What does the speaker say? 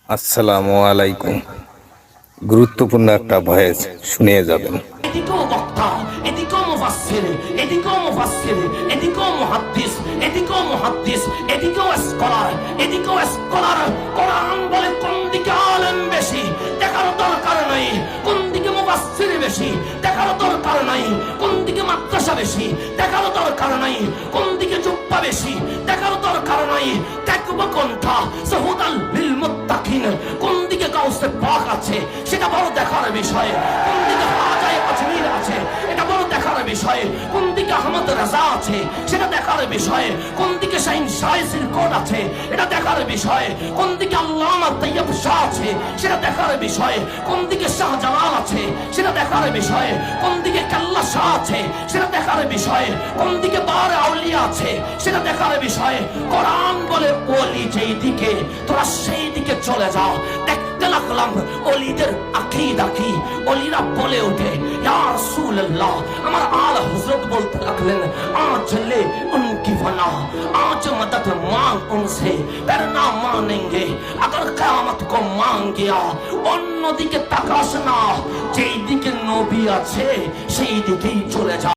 আসসালামু আলাইকুম। গুরুত্বপূর্ণ একটা ভয়েস শুনিয়ে যাবেন। এদিকেও বক্তা, এদিকেও মুফাসসির, এদিকেও মুফাসসির, এদিকেও মুহাদ্দিস, এদিকেও মুহাদ্দিস, এদিকেও স্কলার, এদিকেও স্কলার। কোরআন বলে কোন দিকে আলেম বেশি দেখার দরকার নাই, কোন দিকে মুফাসসির বেশি দেখার দরকার নাই, কোন দিকে মাদ্রাসা বেশি দেখার দরকার নাই, কোন দিকে জুব্বা বেশি দেখার দরকার নাই। দেখবো কোনটা সুহুদাল লিল মুত্তাকিন, কোন দিকে গাউসে পাক আছে সেটা বড় দেখার বিষয়, কোন দিকে হাজায়ে আজমির আছে এটা বড় দেখার বিষয়, কোন দিকে আহমদ রাজা আছে সেটা দেখার বিষয়, কোন দিকে শাহিন শাইসির কোড আছে এটা দেখার বিষয়, কোন দিকে আল্লামা তাইয়্যিব শাহ আছে সেটা দেখার বিষয়, কোন দিকে শাহজালাল আছে সেটা দেখার বিষয়, কোন দিকে কাল্লা শাহ আছে সেটা দেখার বিষয়, কোন দিকে বারে আউলিয়া আছে সেটা দেখার বিষয়। কোরআন বলে ওলি যেই দিকে তোরা সেই দিকে চলে যাও। দেখতে লাগলাম ওলিদের আকীদা কি। ওলিরা বলে ওঠে ইয়া রাসূলুল্লাহ, আমার আলা হযরত বলতে লাগলেন আজ ले उनकी फना, आज मदद मांग उनसे पर ना मानेंगे अगर क़यामत को मांग गया। অন্যদিকে তাকাস না, যেই দিকে নবী আছে সেই দিকেই চলে যা।